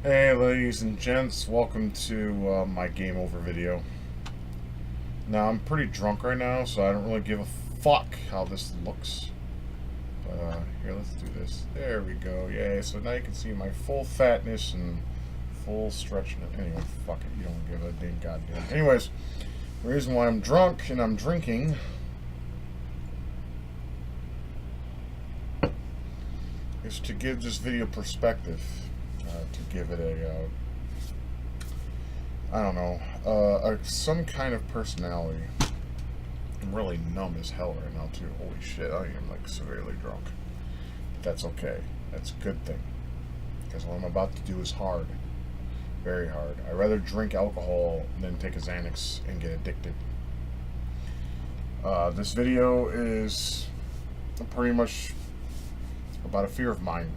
Hey ladies and gents, welcome to my game over video. Now I'm pretty drunk right now, so I don't really give a fuck how this looks. But here, let's do this. There we go, yay. So now you can see my full fatness and full stretch. Anyway, fuck it, you don't give a damn goddamn. Anyways, the reason why I'm drunk and I'm drinking is to give this video perspective. To give it a, I don't know, some kind of personality. I'm really numb as hell right now too. Holy shit, I am like severely drunk. But that's okay. That's a good thing. Because what I'm about to do is hard. Very hard. I'd rather drink alcohol than take a Xanax and get addicted. This video is pretty much about a fear of mine.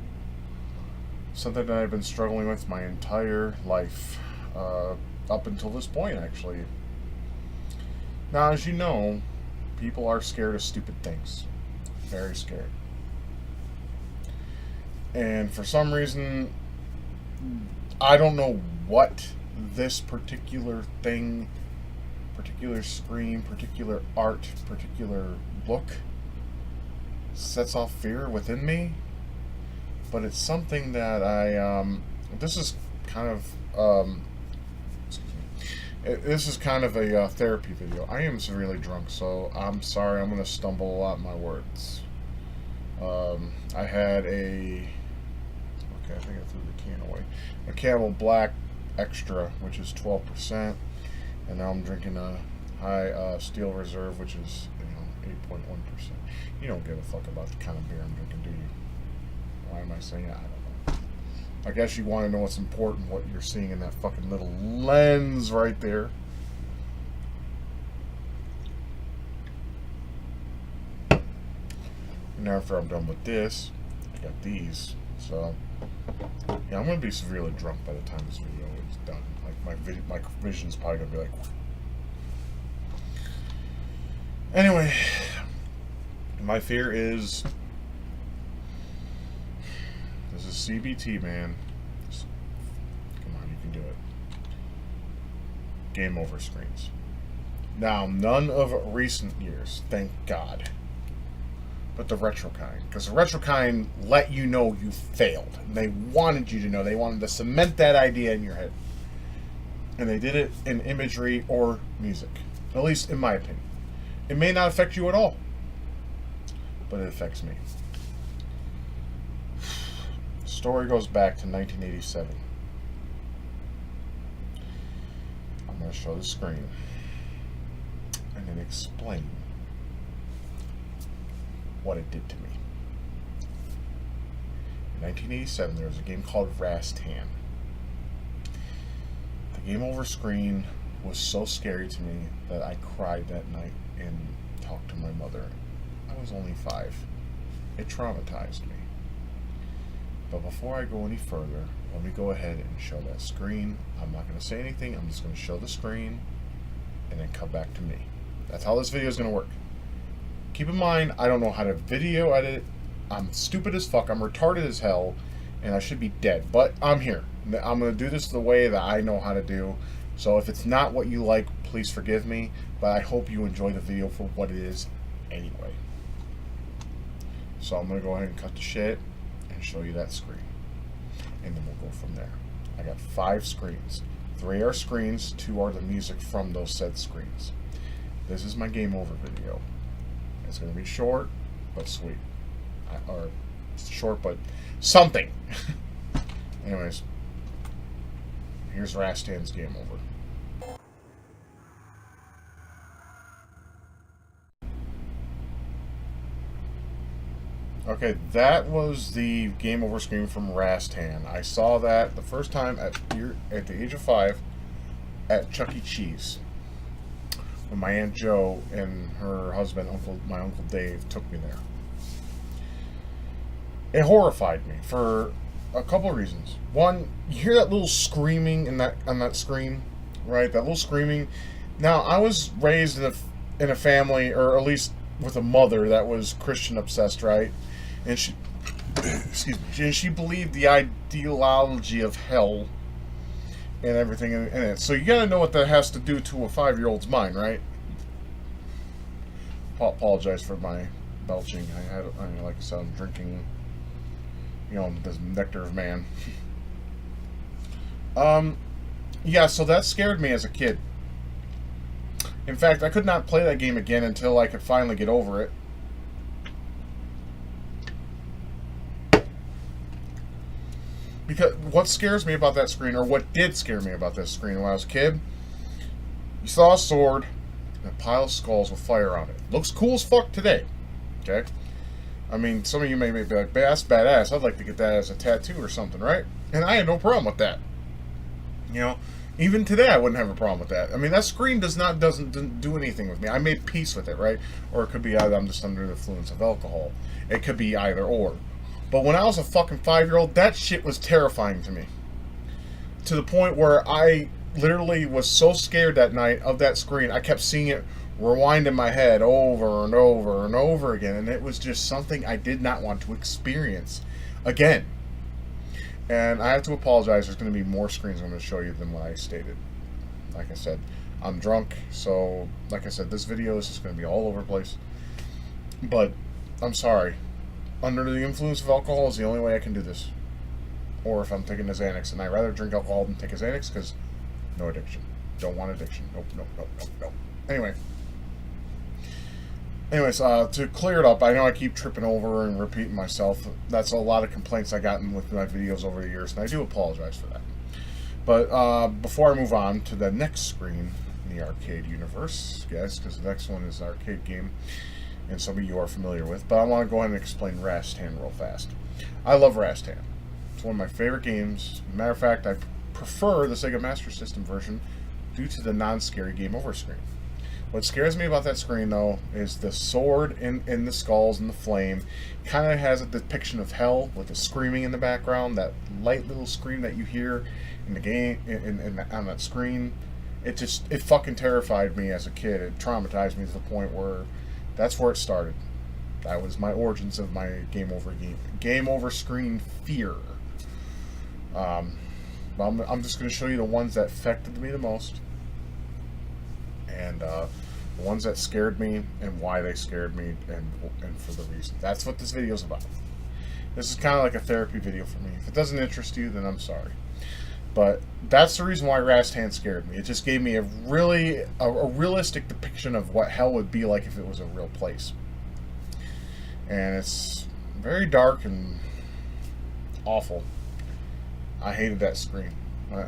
Something that I've been struggling with my entire life, up until this point, actually. Now, as you know, people are scared of stupid things. Very scared. And for some reason, I don't know what this particular thing, particular screen, particular art, particular look sets off fear within me. But it's something that this is kind of, this is kind of a therapy video. I am severely drunk, so I'm sorry, I'm going to stumble a lot in my words. I had okay, I think I threw the can away. A Camel Black Extra, which is 12%, and now I'm drinking a High Steel Reserve, which is, 8.1%. You don't give a fuck about the kind of beer I'm drinking, do you? Why am I saying that? I don't know. I guess you want to know what's important, what you're seeing in that fucking little lens right there. And after I'm done with this, I got these. So, yeah, I'm going to be severely drunk by the time this video is done. Like, my vision's probably going to be like... Anyway, my fear is... This is CBT, man. Come on, you can do it. Game over screens. Now, none of recent years, thank God. But the retro kind. Because the retro kind let you know you failed. And they wanted you to know. They wanted to cement that idea in your head. And they did it in imagery or music. At least in my opinion. It may not affect you at all. But it affects me. Story goes back to 1987. I'm going to show the screen and then explain what it did to me. In 1987, there was a game called Rastan. The game over screen was so scary to me that I cried that night and talked to my mother. I was only 5. It traumatized me. But before I go any further, let me go ahead and show that screen. I'm not going to say anything. I'm just going to show the screen and then come back to me. That's how this video is going to work. Keep in mind, I don't know how to video edit. I'm stupid as fuck. I'm retarded as hell. And I should be dead. But I'm here. I'm going to do this the way that I know how to do. So if it's not what you like, please forgive me. But I hope you enjoy the video for what it is anyway. So I'm going to go ahead and cut the shit and show you that screen, and then we'll go from there. I got 5 screens. 3 are screens, 2 are the music from those said screens. This is my game over video. It's going to be short but sweet, or short but something. Anyways, here's Rastan's game over. Okay, that was the game over screen from Rastan. I saw that the first time at the age of 5 at Chuck E. Cheese when my Aunt Jo and her husband, my Uncle Dave, took me there. It horrified me for a couple of reasons. One, you hear that little screaming on that screen, right? That little screaming. Now, I was raised in a family, or at least with a mother that was Christian obsessed, right? And excuse me, she believed the ideology of hell and everything in it. So you gotta know what that has to do to a 5-year-old's mind, right? Apologize for my belching. Like I said, I'm drinking, this nectar of man. Yeah, so that scared me as a kid. In fact, I could not play that game again until I could finally get over it. Because what scares me about that screen, or what did scare me about this screen when I was a kid, you saw a sword and a pile of skulls with fire on it. Looks cool as fuck today. Okay? I mean, some of you may be like, that's badass. I'd like to get that as a tattoo or something, right? And I had no problem with that. Even today I wouldn't have a problem with that. I mean, that screen doesn't do anything with me. I made peace with it, right? Or it could be either I'm just under the influence of alcohol. It could be either or. But when I was a fucking 5-year-old, that shit was terrifying to me. To the point where I literally was so scared that night of that screen, I kept seeing it rewind in my head over and over and over again. And it was just something I did not want to experience again. And I have to apologize. There's going to be more screens I'm going to show you than what I stated. Like I said, I'm drunk. So, like I said, this video is just going to be all over the place. But, I'm sorry. Under the influence of alcohol is the only way I can do this. Or if I'm taking a Xanax. And I'd rather drink alcohol than take a Xanax because no addiction. Don't want addiction. Nope. Anyways, to clear it up, I know I keep tripping over and repeating myself. That's a lot of complaints I gotten with my videos over the years, and I do apologize for that. But before I move on to the next screen in the arcade universe, guys, because the next one is an arcade game, and some of you are familiar with, but I want to go ahead and explain Rastan real fast. I love Rastan. It's one of my favorite games. Matter of fact, I prefer the Sega Master System version due to the non-scary game over screen. What scares me about that screen, though, is the sword in the skulls and the flame. Kind of has a depiction of hell with the screaming in the background, that light little scream that you hear in the game, on that screen. It fucking terrified me as a kid. It traumatized me to the point where that's where it started. That was my origins of my game over screen fear. I'm just going to show you the ones that affected me the most. And the ones that scared me and why they scared me and for the reason. That's what this video is about. This is kind of like a therapy video for me. If it doesn't interest you, then I'm sorry. But that's the reason why Rastan scared me. It just gave me a realistic depiction of what hell would be like if it was a real place. And it's very dark and awful. I hated that screen.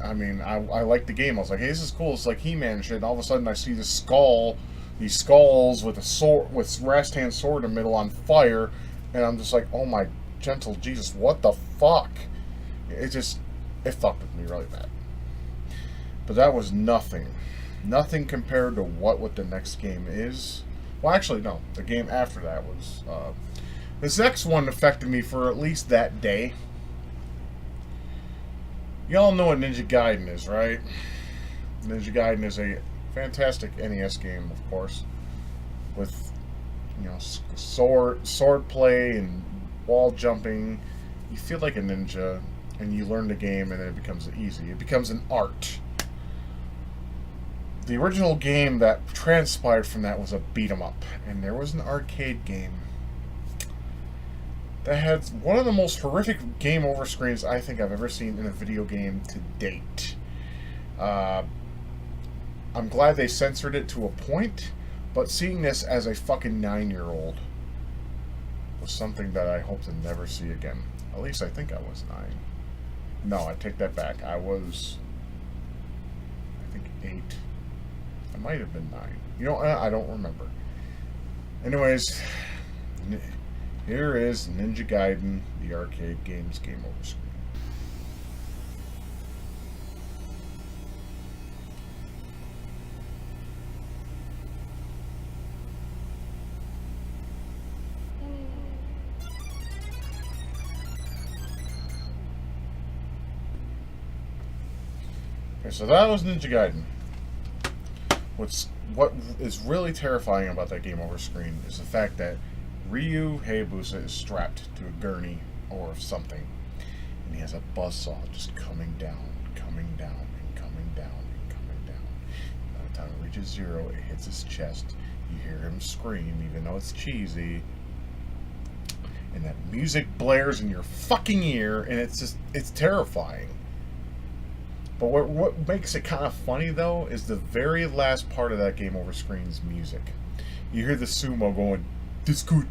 I mean, I liked the game. I was like, hey, this is cool. It's like He-Man and shit. And all of a sudden, I see these skulls with a sword, with Rastan's sword in the middle on fire, and I'm just like, oh my gentle Jesus, what the fuck? It fucked with me really bad. But that was nothing compared to what the next game is. Well, actually, no. The game after that was this next one affected me for at least that day. Y'all know what Ninja Gaiden is, right? Ninja Gaiden is a fantastic NES game, of course, with sword play and wall jumping. You feel like a ninja, and you learn the game, and then it becomes easy. It becomes an art. The original game that transpired from that was a beat 'em up, and there was an arcade game that had one of the most horrific game over screens I think I've ever seen in a video game to date. I'm glad they censored it to a point, but seeing this as a fucking 9-year-old was something that I hope to never see again. At least I think I was 9. No, I take that back. I think 8. I might have been 9. I don't remember. Anyways, here is Ninja Gaiden, the arcade games game over screen. Okay, so that was Ninja Gaiden. What is really terrifying about that game over screen is the fact that Ryu Hayabusa is strapped to a gurney or something, and he has a buzzsaw just coming down, and coming down, and coming down. By the time it reaches 0, it hits his chest. You hear him scream, even though it's cheesy, and that music blares in your fucking ear, and it's terrifying. But what makes it kind of funny, though, is the very last part of that game over screen's music. You hear the sumo going, "This good."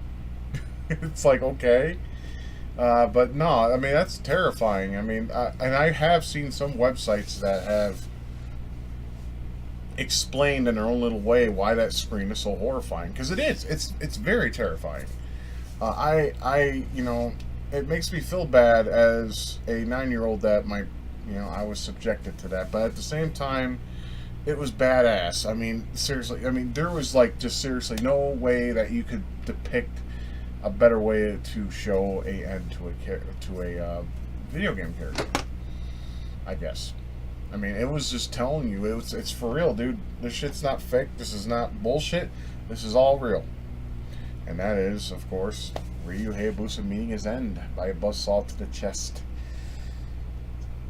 It's like, okay. But no, I mean, that's terrifying. I mean, and I have seen some websites that have explained in their own little way why that screen is so horrifying. Because it is. It's very terrifying. It makes me feel bad as a 9-year-old that I was subjected to that. But at the same time, it was badass. I mean, seriously. I mean, there was just seriously no way that you could depict a better way to show a end to a video game character, I guess. I mean, it was just telling you it's for real, dude. This shit's not fake. This is not bullshit. This is all real. And that is, of course, Ryu Hayabusa meeting his end by a buzzsaw to the chest.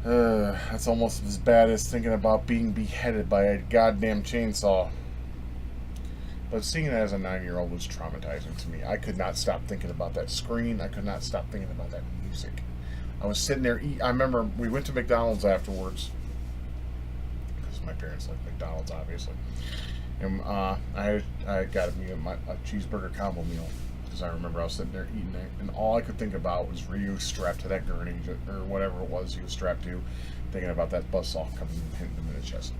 That's almost as bad as thinking about being beheaded by a goddamn chainsaw. But seeing that as a 9-year-old was traumatizing to me. I could not stop thinking about that screen. I could not stop thinking about that music. I was sitting there I remember we went to McDonald's afterwards. Because my parents like McDonald's, obviously. And I got a cheeseburger combo meal. Because I remember I was sitting there eating it. And all I could think about was Ryu strapped to that gurney. Or whatever it was he was strapped to. Thinking about that buzzsaw coming and hitting him in the chest.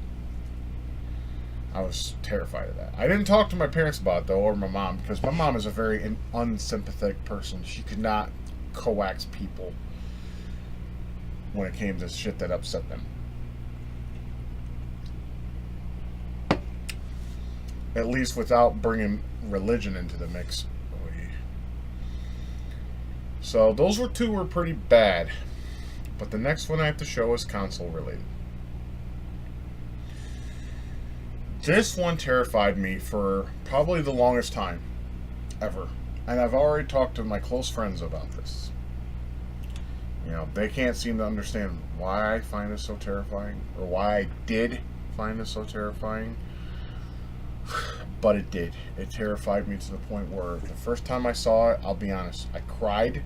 I was terrified of that. I didn't talk to my parents about it, though, or my mom, because my mom is a very unsympathetic person. She could not coax people when it came to shit that upset them. At least without bringing religion into the mix. So those two were pretty bad. But the next one I have to show is console related. This one terrified me for probably the longest time ever. And I've already talked to my close friends about this. They can't seem to understand why I find this so terrifying, or why I did find this so terrifying. But it did. It terrified me to the point where the first time I saw it, I'll be honest, I cried.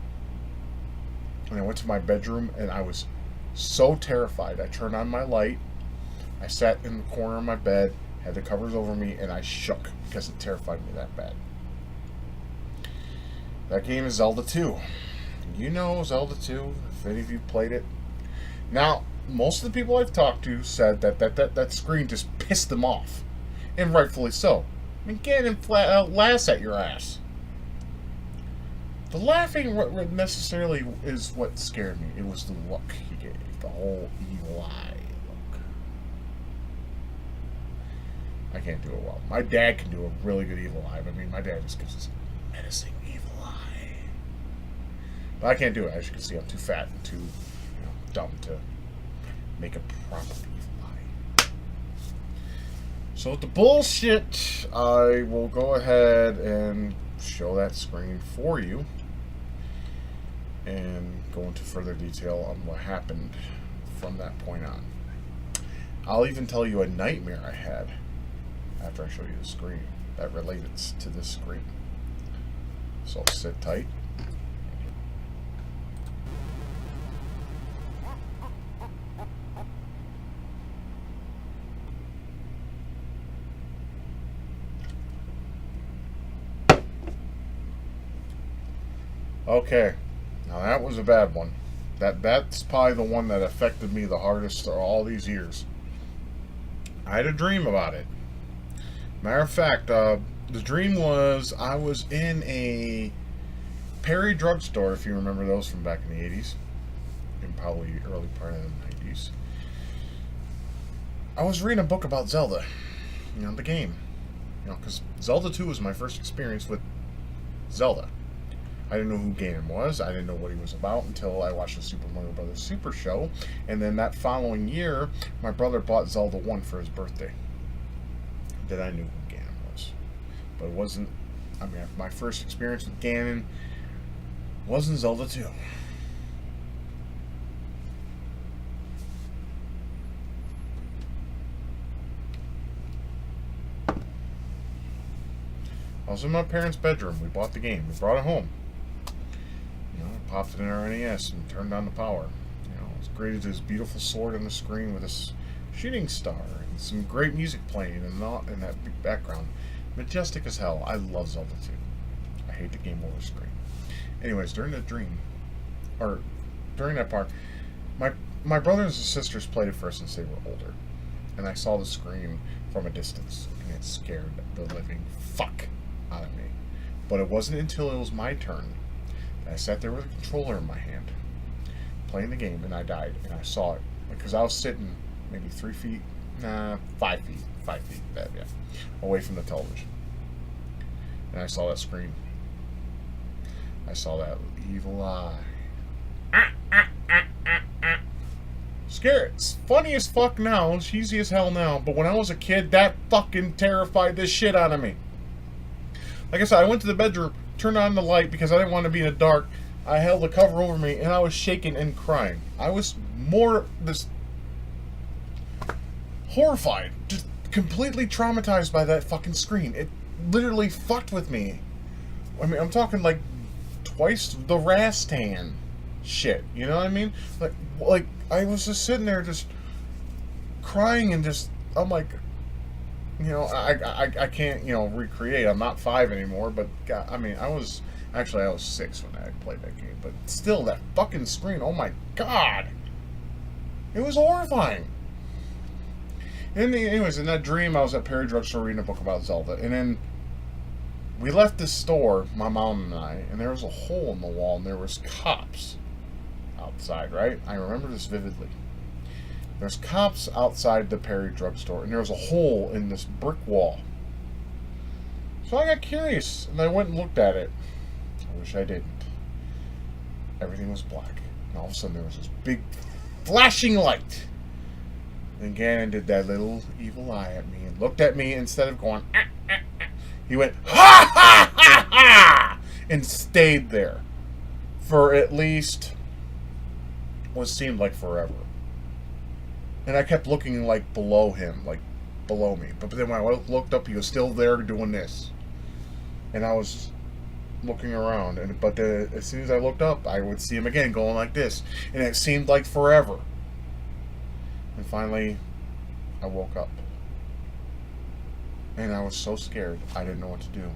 And I went to my bedroom and I was so terrified. I turned on my light. I sat in the corner of my bed, had the covers over me, and I shook because it terrified me that bad. That game is Zelda II. You know Zelda II, if any of you played it. Now, most of the people I've talked to said that screen just pissed them off. And rightfully so. I mean, Ganon laughs at your ass. The laughing necessarily is what scared me. It was the look he gave. The whole evil eye look. I can't do it well. My dad can do a really good evil eye. But I mean, my dad just gives this menacing evil eye. But I can't do it. As you can see, I'm too fat and too dumb to make a proper evil eye. So with the bullshit, I will go ahead and show that screen for you and go into further detail on what happened from that point on. I'll even tell you a nightmare I had after I show you the screen that relates to this screen. So sit tight. Okay, now that was a bad one. That's probably the one that affected me the hardest all these years. I had a dream about it. Matter of fact, the dream was I was in a Perry drugstore, if you remember those from back in the 80s, and probably early part of the 90s. I was reading a book about Zelda, the game. Because Zelda II was my first experience with Zelda. I didn't know who Ganon was. I didn't know what he was about until I watched the Super Mario Bros. Super Show. And then that following year, my brother bought Zelda 1 for his birthday. Then I knew who Ganon was. But it wasn't... my first experience with Ganon wasn't Zelda 2. I was in my parents' bedroom. We bought the game. We brought it home. You know, popped it in our NES and turned on the power. You know, it created this beautiful sword on the screen with this shooting star and some great music playing and in that big background. Majestic as hell. I love Zelda 2. I hate the game over screen. Anyways, during that dream, or during that part, my brothers and sisters played it first since they were older, and I saw the screen from a distance, and it scared the living fuck out of me. But it wasn't until it was my turn that I sat there with a controller in my hand, playing the game, and I died, and I saw it because I was sitting maybe 5 feet, away from the television, and I saw that screen. I saw that evil eye. Scared. It's funny as fuck now. Cheesy as hell now. But when I was a kid, that fucking terrified the shit out of me. Like I said, I went to the bedroom, turned on the light because I didn't want to be in the dark. I held the cover over me, and I was shaking and crying. I was horrified. Just completely traumatized by that fucking screen. It literally fucked with me. I mean, I'm talking like twice the Rastan shit, you know what I mean? Like I was just sitting there just crying and just, I'm like, you know, I can't, you know, recreate. I'm not 5 anymore, but God, I mean, I was 6 when I played that game, but still, that fucking screen, oh my God, it was horrifying. Anyways, in that dream, I was at Perry Drugstore reading a book about Zelda, and then we left this store, my mom and I, and there was a hole in the wall, and there was cops outside, right? I remember this vividly. There's cops outside the Perry Drugstore, and there was a hole in this brick wall. So I got curious, and I went and looked at it. I wish I didn't. Everything was black, and all of a sudden there was this big flashing light. And Ganon did that little evil eye at me and looked at me instead of going, ah, ah, ah. He went, ha, ha, ha, ha, and stayed there for at least what seemed like forever. And I kept looking like below him, like below me. But then when I looked up, he was still there doing this. And I was looking around. But as soon as I looked up, I would see him again going like this. And it seemed like forever. And finally, I woke up. And I was so scared, I didn't know what to do.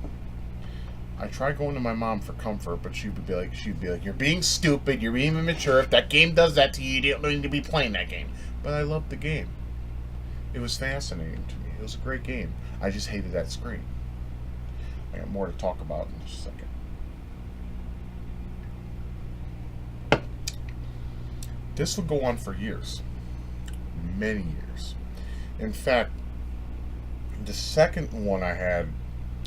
I tried going to my mom for comfort, but she'd be like, you're being stupid, you're being immature. If that game does that to you, you don't need to be playing that game. But I loved the game. It was fascinating to me. It was a great game. I just hated that screen. I got more to talk about in just a second. This would go on for years. Many years. In fact, the second one I had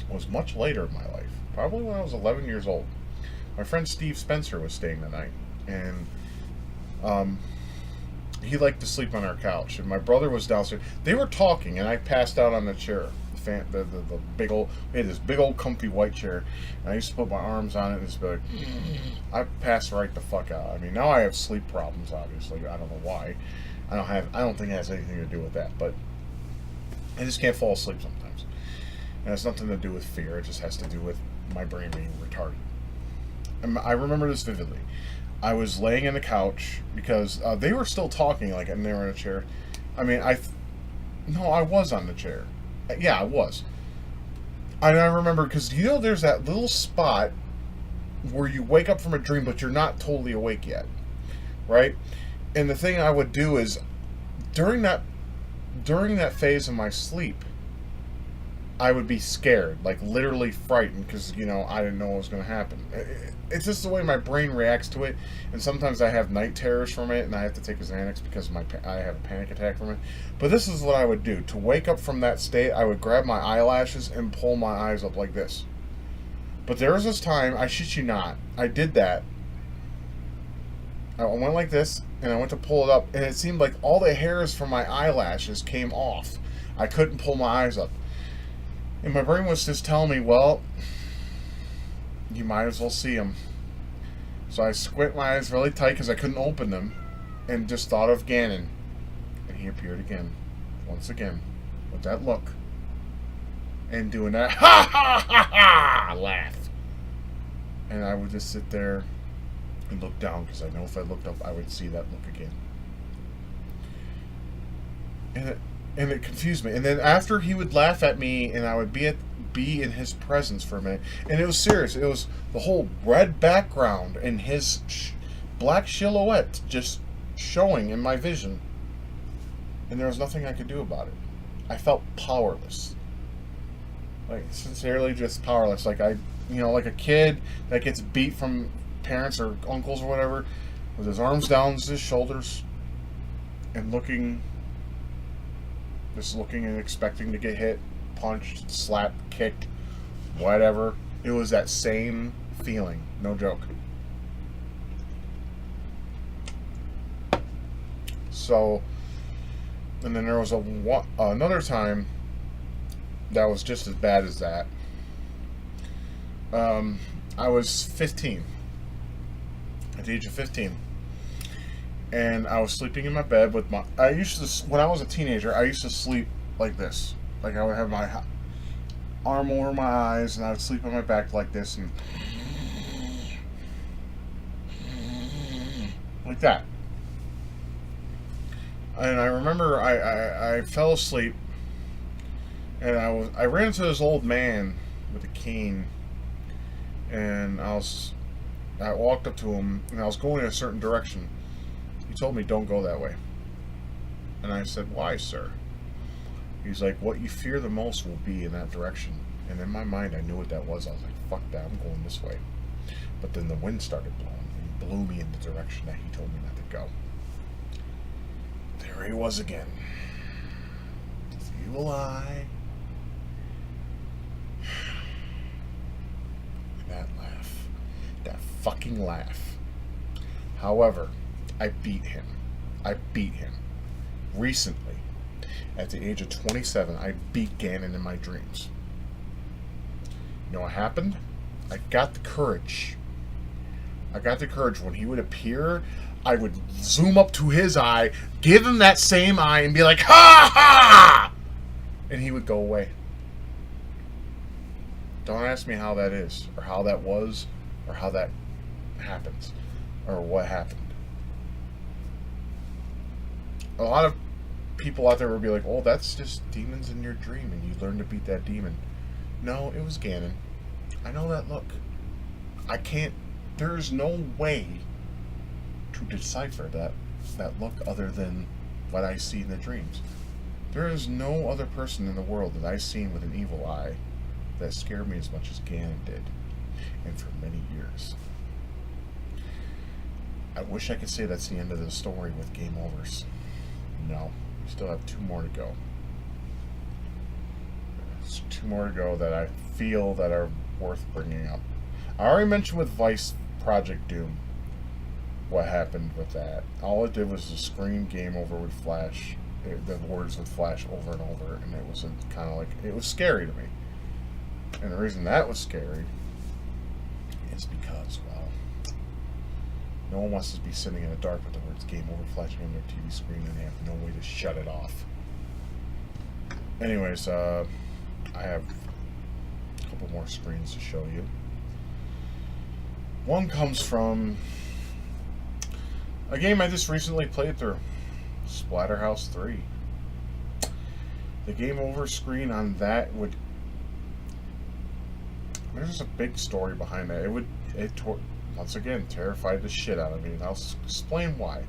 was much later in my life. Probably when I was 11 years old. My friend Steve Spencer was staying the night, and he liked to sleep on our couch, and my brother was downstairs. They were talking, and I passed out on the chair. The big old, we had this big old comfy white chair, and I used to put my arms on it and just be like, I passed right the fuck out. I mean, now I have sleep problems, obviously. I don't know why. I don't think it has anything to do with that, but I just can't fall asleep sometimes. And it has nothing to do with fear. It just has to do with my brain being retarded. And I remember this vividly. I was laying in the couch because they were still talking, like, and they were in a chair. I mean, I was on the chair. Yeah, I was. And I remember, because, you know, there's that little spot where you wake up from a dream, but you're not totally awake yet, right? And the thing I would do is, during that phase of my sleep, I would be scared, like literally frightened, because, you know, I didn't know what was going to happen. It's just the way my brain reacts to it, and sometimes I have night terrors from it, and I have to take a Xanax because I have a panic attack from it. But this is what I would do. To wake up from that state, I would grab my eyelashes and pull my eyes up like this. But there was this time, I shit you not, I did that. I went like this, and I went to pull it up, and it seemed like all the hairs from my eyelashes came off. I couldn't pull my eyes up. And my brain was just telling me, well, you might as well see him. So I squint my eyes really tight because I couldn't open them, and just thought of Ganon. And he appeared again. Once again. With that look. and doing that ha ha ha ha laugh. And I would just sit there and look down because I know if I looked up, I would see that look again. And it confused me. And then after he would laugh at me, and I would be in his presence for a minute, and it was serious. It was the whole red background and his black silhouette just showing in my vision, and there was nothing I could do about it. I felt powerless, like sincerely just powerless. Like like a kid that gets beat from parents or uncles or whatever, with his arms down his shoulders and looking and expecting to get hit, punched, slapped, kicked, whatever. It was that same feeling, no joke. So, and then there was another time that was just as bad as that. I was 15, at the age of 15. And I was sleeping in my bed with when I was a teenager, I used to sleep like this. Like I would have my arm over my eyes and I would sleep on my back like this and like that. And I remember I fell asleep and I ran into this old man with a cane, and I walked up to him and I was going in a certain direction. He told me, don't go that way. And I said, why, sir? He's like, what you fear the most will be in that direction. And in my mind, I knew what that was. I was like, fuck that, I'm going this way. But then the wind started blowing, and he blew me in the direction that he told me not to go. There he was again. His evil eye. And that laugh. That fucking laugh. However, I beat him. Recently, at the age of 27, I beat Ganon in my dreams. You know what happened? I got the courage. When he would appear, I would zoom up to his eye, give him that same eye, and be like, ha ha! And he would go away. Don't ask me how that is, or how that was, or how that happens, or what happened. A lot of people out there will be like, oh, that's just demons in your dream and you learn to beat that demon. No, it was Ganon. I know that look. There's no way to decipher that look other than what I see in the dreams. There is no other person in the world that I've seen with an evil eye that scared me as much as Ganon did, and for many years. I wish I could say that's the end of the story with game overs. No, we still have 2 more to go. There's 2 more to go that I feel that are worth bringing up. I already mentioned with Vice Project Doom what happened with that. All it did was the screen game over would flash. The words would flash over and over, and it was kind of like, it was scary to me. And the reason that was scary is because, well, no one wants to be sitting in the dark with the words game over flashing on their TV screen and they have no way to shut it off. Anyways, I have a couple more screens to show you. One comes from a game I just recently played through, Splatterhouse 3. The game over screen on that would... There's a big story behind that. Once again, terrified the shit out of me, and I'll explain why.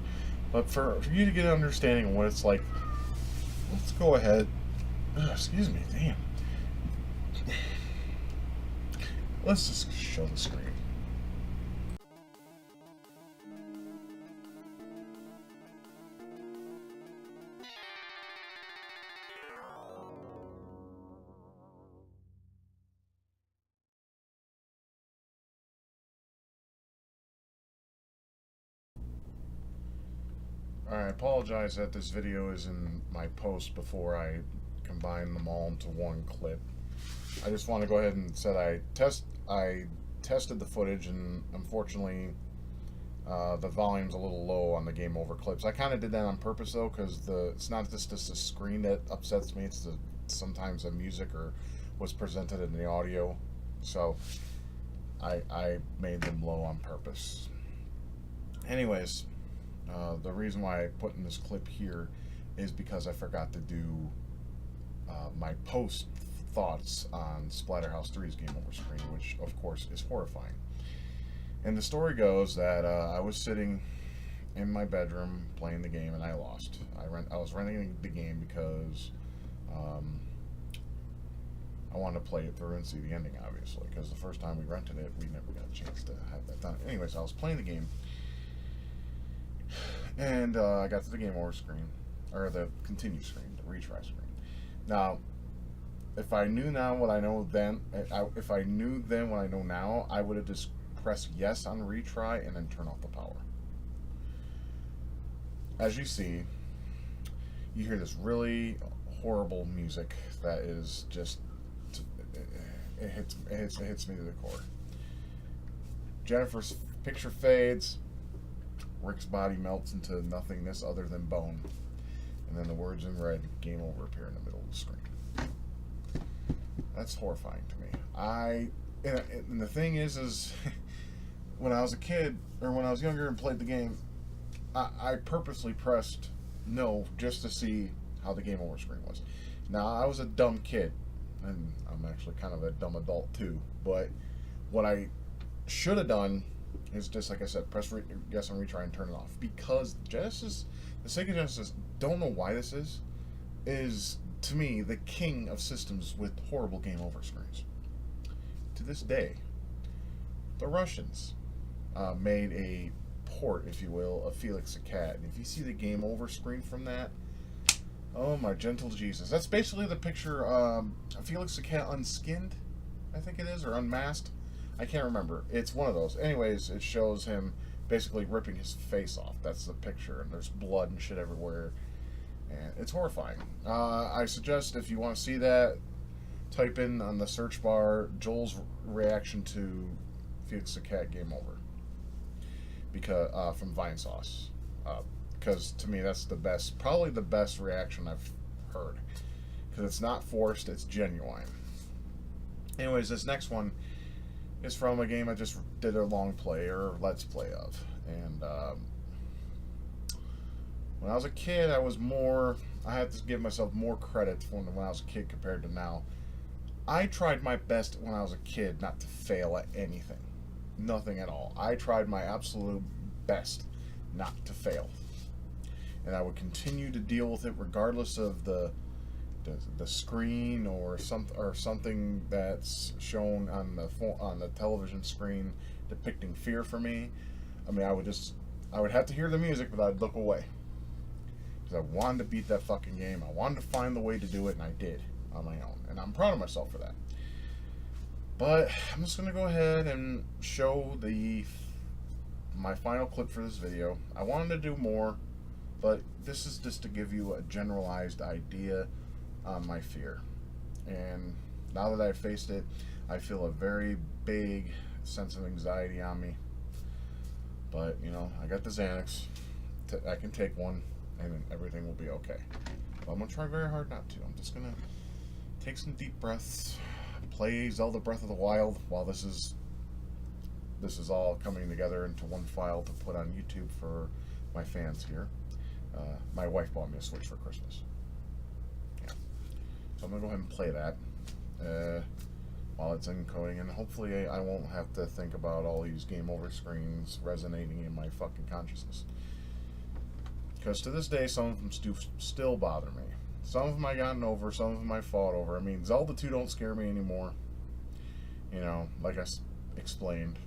But for you to get an understanding of what it's like, let's go ahead. Excuse me, damn. Let's just show the screen. I apologize that this video is in my post before I combine them all into one clip. I just want to go ahead and say I tested the footage, and unfortunately the volume's a little low on the game over clips. I kind of did that on purpose though, because it's not just the screen that upsets me, it's sometimes the music or was presented in the audio, so I made them low on purpose. Anyways, the reason why I put in this clip here is because I forgot to do my post thoughts on Splatterhouse 3's game over screen, which of course is horrifying. And the story goes that I was sitting in my bedroom playing the game and I lost. I was renting the game because I wanted to play it through and see the ending, obviously, because the first time we rented it, we never got a chance to have that done. Anyways, I was playing the game, and I got to the game over screen, or the continue screen, the retry screen. Now, if I knew now what I know then, if I knew then what I know now, I would have just pressed yes on retry and then turn off the power. As you see, you hear this really horrible music that is just, it hits me to the core. Jennifer's picture fades. Rick's body melts into nothingness other than bone. And then the words in red, game over, appear in the middle of the screen. That's horrifying to me. And the thing is when I was a kid, or when I was younger and played the game, I purposely pressed no just to see how the game over screen was. Now, I was a dumb kid, and I'm actually kind of a dumb adult too, but what I should have done is just, like I said, press yes on retry and turn it off, because Genesis, the Sega Genesis, don't know why this is to me the king of systems with horrible game over screens. To this day, the Russians made a port, if you will, of Felix the Cat, and if you see the game over screen from that, oh my gentle Jesus, that's basically the picture of Felix the Cat unskinned, I think it is, or unmasked. I can't remember. It's one of those. Anyways, it shows him basically ripping his face off. That's the picture, and there's blood and shit everywhere, and it's horrifying. I suggest, if you want to see that, type in on the search bar Joel's reaction to Felix the Cat game over, because from Vinesauce, because to me that's the best, probably the best reaction I've heard, because it's not forced, it's genuine. Anyways, this next one is from a game I just did a long play, or let's play of, and when I was a kid, I had to give myself more credit when I was a kid compared to now. I tried my best when I was a kid not to fail at anything. Nothing at all. I tried my absolute best not to fail. And I would continue to deal with it regardless of the screen or something that's shown on the television screen depicting fear for me. I mean, I would have to hear the music, but I'd look away. Because I wanted to beat that fucking game. I wanted to find the way to do it, and I did on my own. And I'm proud of myself for that. But I'm just going to go ahead and show my final clip for this video. I wanted to do more, but this is just to give you a generalized idea on my fear. And now that I've faced it, I feel a very big sense of anxiety on me. But, you know, I got the Xanax. I can take one, and everything will be okay. But I'm going to try very hard not to. I'm just going to take some deep breaths, play Zelda Breath of the Wild while this is all coming together into one file to put on YouTube for my fans here. My wife bought me a Switch for Christmas. Yeah. So I'm going to go ahead and play that while it's encoding, and hopefully I won't have to think about all these game over screens resonating in my fucking consciousness. Because to this day, some of them still bother me. Some of them I gotten over, some of them I fought over. I mean, Zelda 2 don't scare me anymore. You know, like I explained.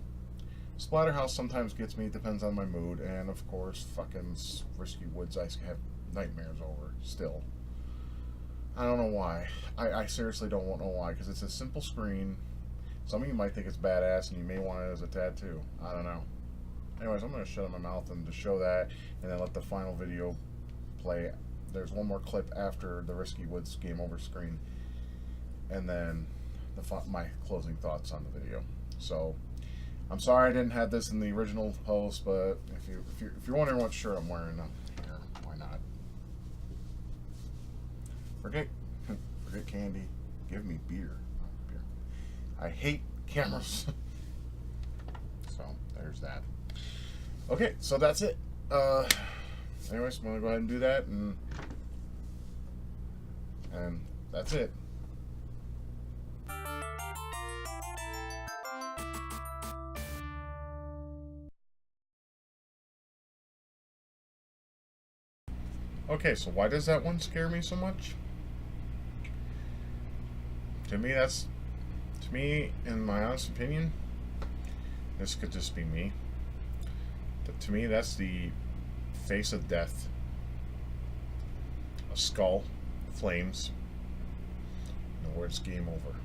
Splatterhouse sometimes gets me, it depends on my mood. And, of course, fucking Risky Woods I have nightmares over, still. I don't know why. I seriously don't know why, because it's a simple screen. Some of you might think it's badass, and you may want it as a tattoo. I don't know. Anyways, I'm going to shut my mouth and to show that, and then let the final video play. There's one more clip after the Risky Woods game over screen, and then my closing thoughts on the video. So, I'm sorry I didn't have this in the original post, but if you're wondering what shirt I'm wearing, here, why not? Forget candy, give me beer. I hate cameras. So there's that. Okay, so that's it. Anyways, I'm gonna go ahead and do that, and that's it. Okay, so why does that one scare me so much? To me, in my honest opinion, this could just be me. But to me, that's the face of death. A skull, flames, and the words game over.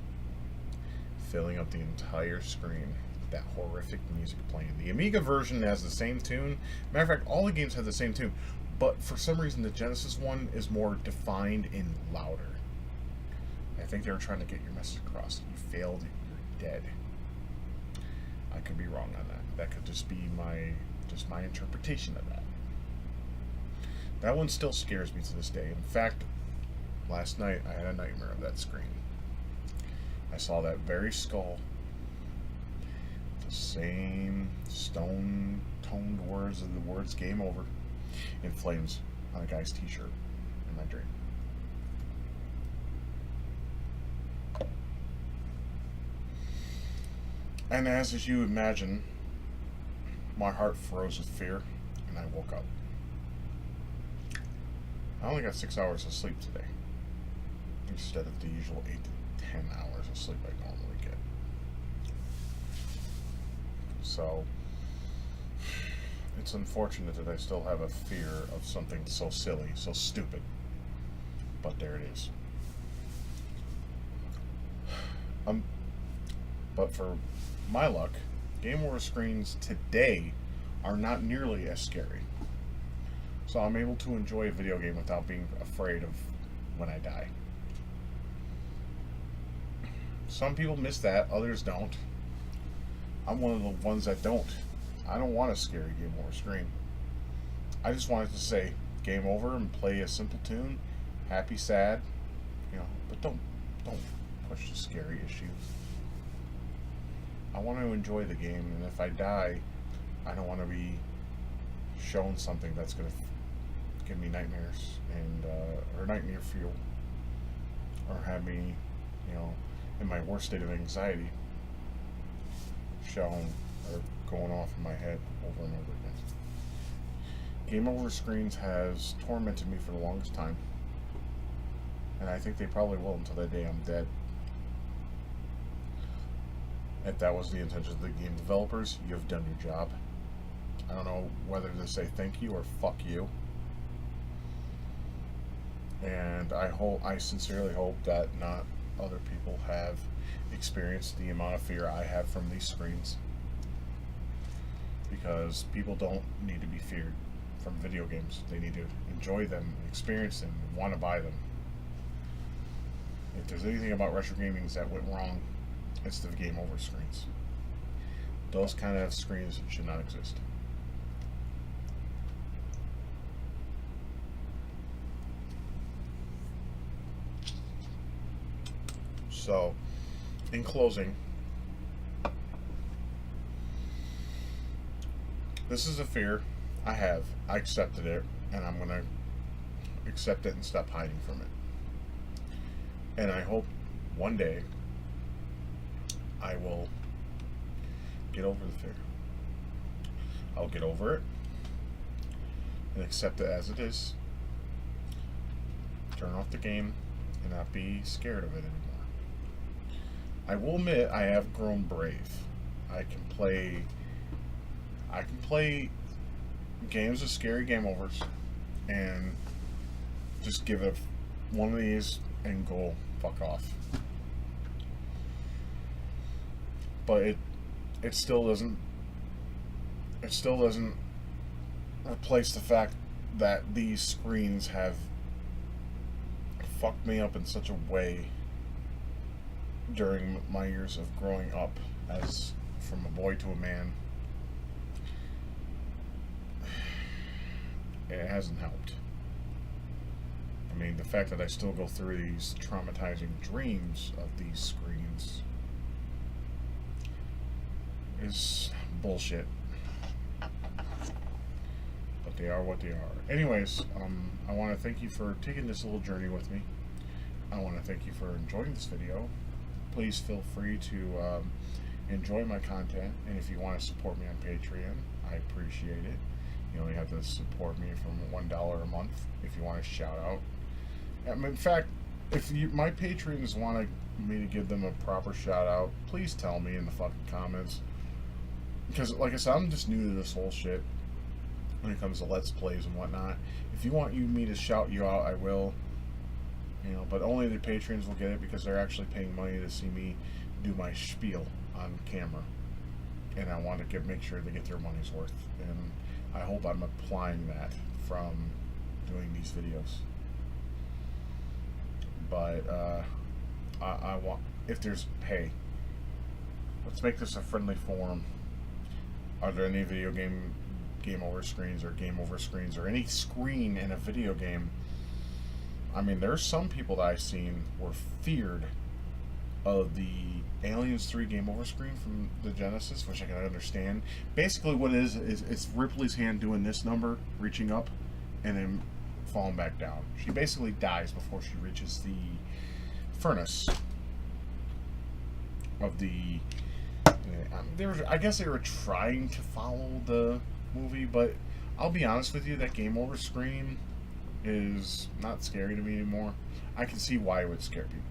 Filling up the entire screen. That horrific music playing. The Amiga version has the same tune. Matter of fact, all the games have the same tune. But for some reason, the Genesis one is more defined and louder. I think they were trying to get your message across. You failed, you're dead. I could be wrong on that. That could just be my interpretation of that. That one still scares me to this day. In fact, last night I had a nightmare of that screen. I saw that very skull, the same stone-toned words of the words "game over" in flames on a guy's t-shirt in my dream. And as you imagine, my heart froze with fear, and I woke up. I only got 6 hours of sleep today, instead of the usual 8 to 10 hours of sleep I normally get. So, it's unfortunate that I still have a fear of something so silly, so stupid. But there it is. But for my luck, game over screens today are not nearly as scary. So I'm able to enjoy a video game without being afraid of when I die. Some people miss that, others don't. I'm one of the ones that don't. I don't want a scary game over screen. I just wanted to say game over and play a simple tune, happy, sad, but don't push the scary issues. I want to enjoy the game, and if I die, I don't want to be shown something that's going to give me nightmares and or nightmare fuel, or have me, in my worst state of anxiety, shown or going off in my head over and over again. Game over screens has tormented me for the longest time, and I think they probably will until the day I'm dead. If that was the intention of the game developers, you've done your job. I don't know whether to say thank you or fuck you. And I sincerely hope that not other people have experienced the amount of fear I have from these screens. Because people don't need to be feared from video games. They need to enjoy them, experience them, and want to buy them. If there's anything about retro gaming that went wrong, it's the game over screens. Those kind of screens should not exist. So, in closing, this is a fear I have. I accepted it, and I'm going to accept it and stop hiding from it. And I hope one day I will get over the fear. I'll get over it and accept it as it is. Turn off the game and not be scared of it anymore. I will admit I have grown brave. I can play games with scary game overs and just give it one of these and go fuck off. But it still doesn't replace the fact that these screens have fucked me up in such a way during my years of growing up as from a boy to a man. It hasn't helped. I mean, the fact that I still go through these traumatizing dreams of these screens is bullshit. But they are what they are. Anyways, I want to thank you for taking this little journey with me. I want to thank you for enjoying this video. Please feel free to enjoy my content, and if you want to support me on Patreon, I appreciate it. You only have to support me from $1 a month if you want a shout out. In fact, if my patrons want me to give them a proper shout out, please tell me in the fucking comments. Because, like I said, I'm just new to this whole shit when it comes to Let's Plays and whatnot. If you want me to shout you out, I will. You know, but only the patrons will get it because they're actually paying money to see me do my spiel on camera. And I want to make sure they get their money's worth. And I hope I'm applying that from doing these videos. But I want, if there's, hey, let's make this a friendly forum. Are there any video game over screens or game over screens or any screen in a video game? I mean, there's some people that I've seen were feared of the Aliens 3 game over screen from the Genesis, which I can understand. Basically what it is it's Ripley's hand doing this number, reaching up, and then falling back down. She basically dies before she reaches the furnace of the... I guess they were trying to follow the movie, but I'll be honest with you, that game over screen is not scary to me anymore. I can see why it would scare people.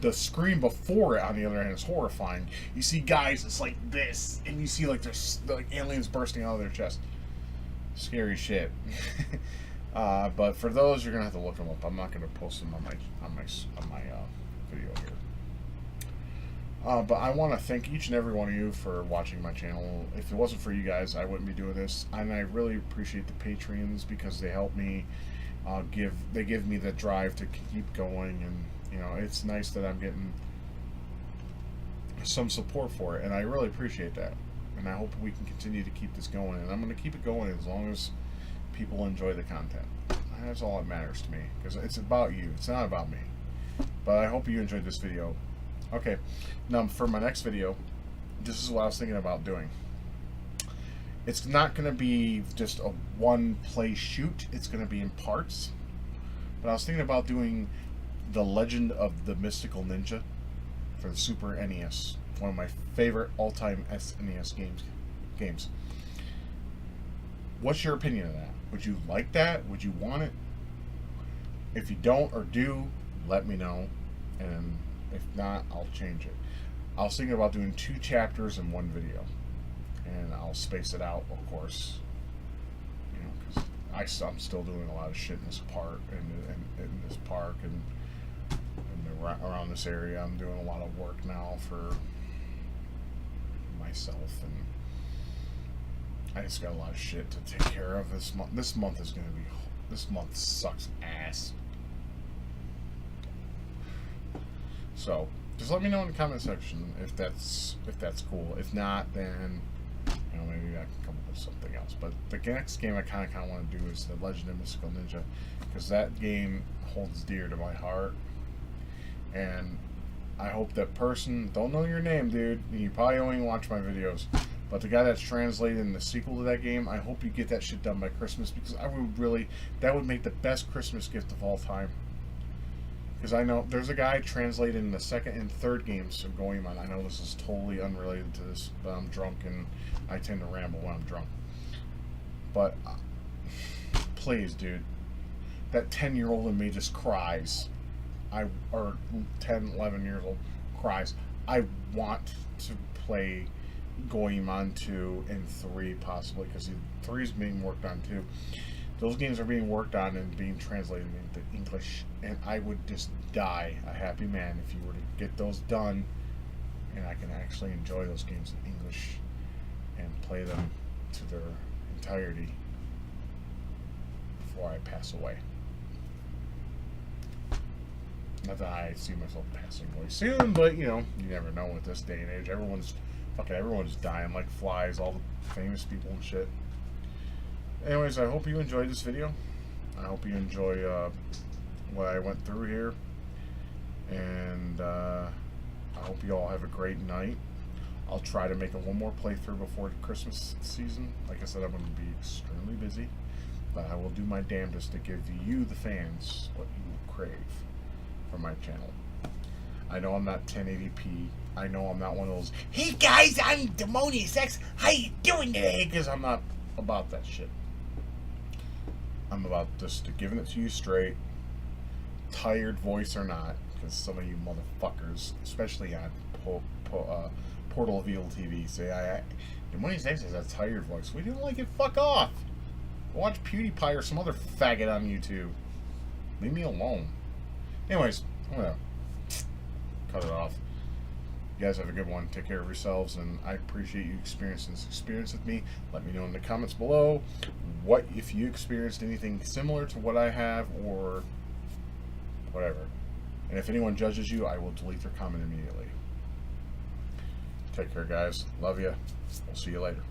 The screen before it, on the other hand, is horrifying. You see guys, it's like this, and you see like there's like aliens bursting out of their chest. Scary shit. But for those, you're gonna have to look them up. I'm not gonna post them on my video here. But I want to thank each and every one of you for watching my channel. If it wasn't for you guys, I wouldn't be doing this. And I really appreciate the Patreons because they help me. They give me the drive to keep going, and you know, it's nice that I'm getting some support for it, and I really appreciate that. And I hope we can continue to keep this going, and I'm going to keep it going as long as people enjoy the content. And that's all that matters to me, because it's about you. It's not about me. But I hope you enjoyed this video. Okay, now for my next video, this is what I was thinking about doing. It's not going to be just a one-play shoot. It's going to be in parts. But I was thinking about doing The Legend of the Mystical Ninja for the Super NES. One of my favorite all-time SNES games. What's your opinion of that? Would you like that? Would you want it? If you don't or do, let me know. And if not, I'll change it. I was thinking about doing 2 chapters in one video. And I'll space it out, of course. You know, because I'm still doing a lot of shit in this park, in this park, and around this area. I'm doing a lot of work now for myself, and I just got a lot of shit to take care of this month. This month sucks ass. So just let me know in the comment section if that's cool. If not, then you know, maybe I can come up with something else. But the next game I kind of want to do is The Legend of Mystical Ninja, because that game holds dear to my heart. And I hope that person, don't know your name, dude, you probably don't even watch my videos, but the guy that's translating the sequel to that game, I hope you get that shit done by Christmas, because that would make the best Christmas gift of all time. Because I know there's a guy translating the 2nd and 3rd games of Goemon. I know this is totally unrelated to this, but I'm drunk and I tend to ramble when I'm drunk. But please, dude, that 10-year-old in me just cries. Or 10, 11 years old cries. I want to play Goemon 2 and 3 possibly, because 3 is being worked on too. Those games are being worked on and being translated into English, and I would just die a happy man if you were to get those done and I can actually enjoy those games in English and play them to their entirety before I pass away. Not that I see myself passing away soon, but you know, you never know with this day and age. Everyone's dying like flies, all the famous people and shit. Anyways, I hope you enjoyed this video. I hope you enjoy what I went through here. And I hope you all have a great night. I'll try to make it one more playthrough before the Christmas season. Like I said, I'm going to be extremely busy, but I will do my damnedest to give you, the fans, what you crave from my channel. I know I'm not 1080p. I know I'm not one of those, hey guys, I'm Demonius X, how you doing today? Because I'm not about that shit. I'm about just giving it to you straight, tired voice or not, because some of you motherfuckers, especially on Portal of Evil TV, say, Demonius X has a tired voice. We don't like it, fuck off. Watch PewDiePie or some other faggot on YouTube. Leave me alone. Anyways, I'm gonna cut it off. You guys have a good one. Take care of yourselves, and I appreciate you experiencing this experience with me. Let me know in the comments below what if you experienced anything similar to what I have or whatever. And if anyone judges you, I will delete their comment immediately. Take care, guys. Love you. We'll see you later.